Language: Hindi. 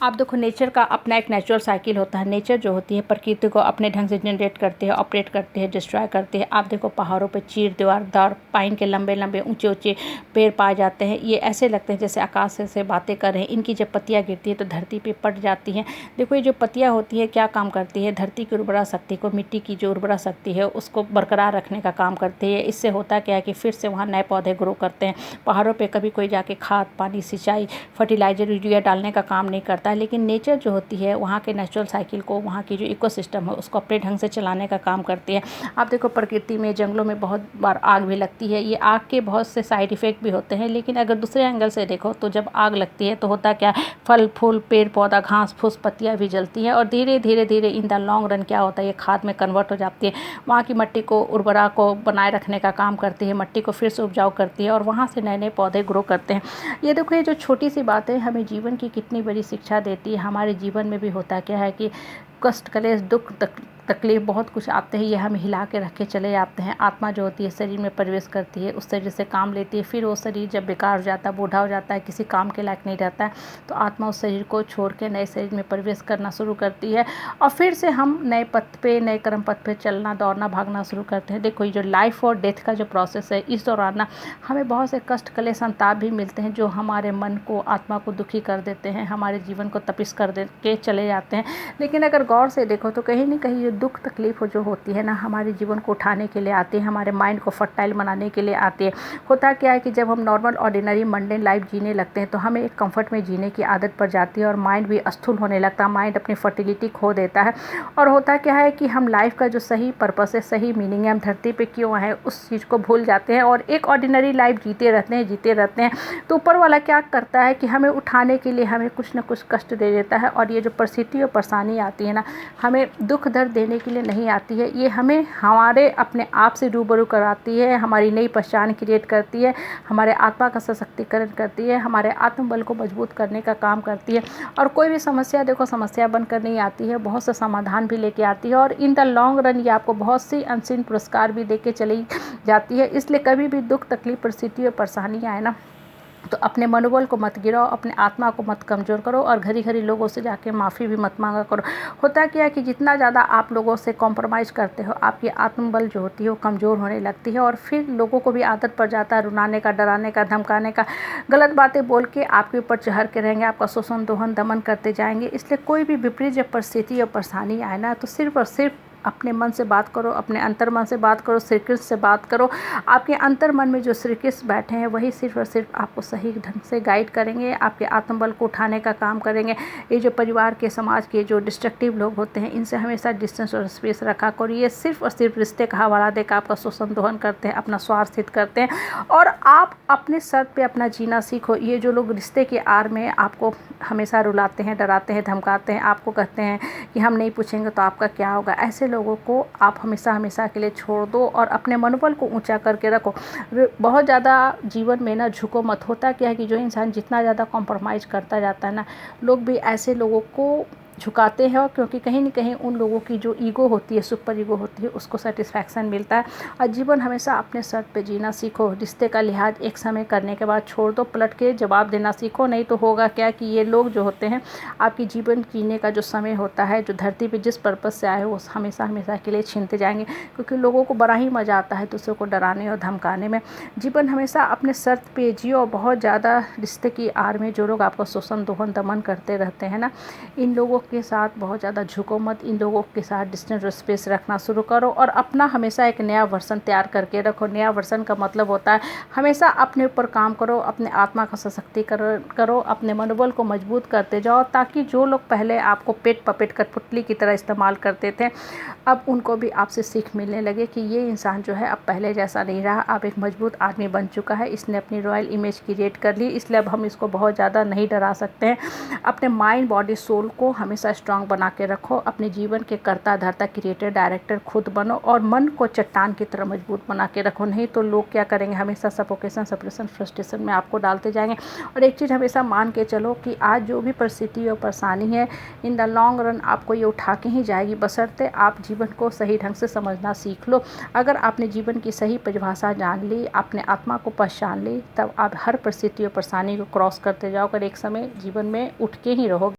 आप देखो, नेचर का अपना एक नेचुरल साइकिल होता है। नेचर जो होती है प्रकृति को अपने ढंग से जनरेट करती है, ऑपरेट करती है, डिस्ट्रॉय करती है। आप देखो पहाड़ों पे चीर दीवारदार पाइन के लंबे लंबे ऊंचे ऊंचे पेड़ पाए जाते हैं। ये ऐसे लगते हैं जैसे आकाश से बातें कर रहे हैं। इनकी जब पत्तियां गिरती है तो धरती पे पड़ जाती हैं। देखो ये जो पत्तियां होती है क्या काम करती है, धरती की उर्वरा शक्ति को, मिट्टी की जो उर्वरा शक्ति है उसको बरकरार रखने का काम करती है। इससे होता क्या है कि फिर से वहाँ नए पौधे ग्रो करते हैं। पहाड़ों पर कभी कोई जाके खाद पानी सिंचाई फर्टिलाइजर यूरिया डालने का काम नहीं करता है, लेकिन नेचर जो होती है वहाँ के नेचुरल साइकिल को, वहाँ की जो इकोसिस्टम है उसको अपने ढंग से चलाने का काम करती है। आप देखो प्रकृति में जंगलों में बहुत बार आग भी लगती है। ये आग के बहुत से साइड इफ़ेक्ट भी होते हैं, लेकिन अगर दूसरे एंगल से देखो तो जब आग लगती है तो होता क्या, फल फूल पेड़ पौधा घास फूस पत्तियाँ भी जलती हैं और धीरे धीरे धीरे इन द लॉन्ग रन क्या होता है, ये खाद में कन्वर्ट हो जाती है। वहाँ की मिट्टी को उर्वरा को बनाए रखने का काम करती है, मिट्टी को फिर से उपजाऊ करती है और वहाँ से नए नए पौधे ग्रो करते हैं। ये देखो ये जो छोटी सी बातें हमें जीवन की कितनी बड़ी शिक्षा देती है। हमारे जीवन में भी होता क्या है कि कष्ट क्लेश दुख तकलीफ बहुत कुछ आते हैं, ये हम हिला के रख के चले जाते हैं। आत्मा जो होती है शरीर में प्रवेश करती है, उस शरीर से काम लेती है। फिर वो शरीर जब बेकार हो जाता है, बूढ़ा हो जाता है, किसी काम के लायक नहीं रहता है, तो आत्मा उस शरीर को छोड़ के नए शरीर में प्रवेश करना शुरू करती है और फिर से हम नए पथ पे, नए कर्म पथ पे चलना दौड़ना भागना शुरू करते हैं। देखो ये जो लाइफ और डेथ का जो प्रोसेस है, इस दौरान ना हमें बहुत से कष्ट क्लेश संताप भी मिलते हैं जो हमारे मन को आत्मा को दुखी कर देते हैं, हमारे जीवन को तपिश कर दे के चले जाते हैं। लेकिन अगर गौर से देखो तो कहीं ना कहीं ये दुख तकलीफ जो होती है ना हमारे जीवन को उठाने के लिए आती है, हमारे माइंड को फर्टाइल बनाने के लिए आती है। होता क्या है कि जब हम नॉर्मल ऑर्डिनरी मंडेन लाइफ जीने लगते हैं तो हमें एक कंफर्ट में जीने की आदत पड़ जाती है और माइंड भी स्थूल होने लगता है, माइंड अपनी फर्टिलिटी खो देता है। और होता क्या है कि हम लाइफ का जो सही पर्पस है, सही मीनिंग है, हम धरती पे क्यों है उस चीज़ को भूल जाते हैं और एक ऑर्डिनरी लाइफ जीते रहते हैं। तो ऊपर वाला क्या करता है कि हमें उठाने के लिए हमें कुछ ना कुछ कष्ट दे देता है और ये जो परिस्थिति और परेशानी आती है ना, हमें दुख दर्द देने के लिए नहीं आती है, ये हमें हमारे अपने आप से रूबरू कराती है, हमारी नई पहचान क्रिएट करती है, हमारे आत्मा का सशक्तिकरण करती है, हमारे आत्मबल को मजबूत करने का काम करती है। और कोई भी समस्या देखो समस्या बनकर नहीं आती है, बहुत सा समाधान भी लेके आती है और इन द लॉन्ग रन ये आपको बहुत सी अनसीन पुरस्कार भी दे के चली जाती है। इसलिए कभी भी दुख तकलीफ परिस्थिति और परेशानियाँ आए ना तो अपने मनोबल को मत गिराओ, अपने आत्मा को मत कमज़ोर करो और घड़ी घड़ी लोगों से जाके माफ़ी भी मत मांगा करो। होता क्या है कि जितना ज़्यादा आप लोगों से कॉम्प्रोमाइज़ करते हो आपकी आत्मबल जो होती है वो कमज़ोर होने लगती है और फिर लोगों को भी आदत पड़ जाता है रुलाने का, डराने का, धमकाने का, गलत बातें बोल के आपके ऊपर चढ़ के रहेंगे, आपका शोषण दोहन दमन करते जाएंगे। इसलिए कोई भी विपरीत जब परिस्थिति और परेशानी आए ना तो सिर्फ और सिर्फ अपने मन से बात करो, अपने अंतर मन से बात करो, श्री कृष्ण से बात करो। आपके अंतर मन में जो श्री कृष्ण बैठे हैं वही सिर्फ और सिर्फ आपको सही ढंग से गाइड करेंगे, आपके आत्मबल को उठाने का काम करेंगे। ये जो परिवार के समाज के जो डिस्ट्रक्टिव लोग होते हैं इनसे हमेशा डिस्टेंस और स्पेस रखा करो। ये सिर्फ और सिर्फ रिश्ते का हवाला देकर आपका शोषण दोहन करते हैं, अपना स्वार्थ हित करते हैं और आप अपने शर्त पे अपना जीना सीखो। ये जो लोग रिश्ते के आड़ में आपको हमेशा रुलाते हैं, डराते हैं, धमकाते हैं, आपको कहते हैं कि हम नहीं पूछेंगे तो आपका क्या होगा, ऐसे लोगों को आप हमेशा हमेशा के लिए छोड़ दो और अपने मनोबल को ऊंचा करके रखो। बहुत ज़्यादा जीवन में ना झुको मत। होता क्या है कि जो इंसान जितना ज़्यादा कॉम्प्रोमाइज़ करता जाता है ना, लोग भी ऐसे लोगों को झुकाते हैं और क्योंकि कहीं ना कहीं उन लोगों की जो ईगो होती है, सुपर ईगो होती है, उसको सेटिस्फैक्शन मिलता है। और जीवन हमेशा अपने शर्त पे जीना सीखो। रिश्ते का लिहाज एक समय करने के बाद छोड़ दो, पलट के जवाब देना सीखो। नहीं तो होगा क्या कि ये लोग जो होते हैं आपकी जीवन जीने का जो समय होता है, जो धरती पे जिस पर्पज़ से आए वो हमेशा हमेशा के लिए छीनते जाएंगे, क्योंकि लोगों को बड़ा ही मज़ा आता है दूसरों को डराने और धमकाने में। जीवन हमेशा अपने शर्त पे जियो। बहुत ज़्यादा रिश्ते की आड़ में जो लोग आपको शोषण दोहन दमन करते रहते हैं ना, इन लोगों के साथ बहुत ज़्यादा झुको मत। इन लोगों के साथ डिस्टेंस और स्पेस रखना शुरू करो और अपना हमेशा एक नया वर्जन तैयार करके रखो। नया वर्जन का मतलब होता है हमेशा अपने ऊपर काम करो, अपने आत्मा का सशक्तिकरण करो, अपने मनोबल को मजबूत करते जाओ, ताकि जो लोग पहले आपको पेट पपेट कठपुतली की तरह इस्तेमाल करते थे अब उनको भी आपसे सीख मिलने लगे कि ये इंसान जो है अब पहले जैसा नहीं रहा, अब एक मजबूत आदमी बन चुका है, इसने अपनी रॉयल इमेज क्रिएट कर ली, इसलिए अब हम इसको बहुत ज़्यादा नहीं डरा सकते हैं। अपने माइंड बॉडी सोल को हमेशा स्ट्रांग बना के रखो। अपने जीवन के कर्ता धर्ता क्रिएटर डायरेक्टर खुद बनो और मन को चट्टान की तरह मजबूत बना के रखो। नहीं तो लोग क्या करेंगे, हमेशा सफोकेशन सप्रेशन फ्रस्ट्रेशन में आपको डालते जाएंगे। और एक चीज़ हमेशा मान के चलो कि आज जो भी परिस्थिति और परेशानी है इन द लॉन्ग रन आपको ये उठा के ही जाएगी, बशर्ते आप जीवन को सही ढंग से समझना सीख लो। अगर आपने जीवन की सही परिभाषा जान ली, अपने आत्मा को पहचान ली, तब आप हर परिस्थिति और परेशानी को क्रॉस करते जाओ कर एक समय जीवन में उठ के ही रहोगे।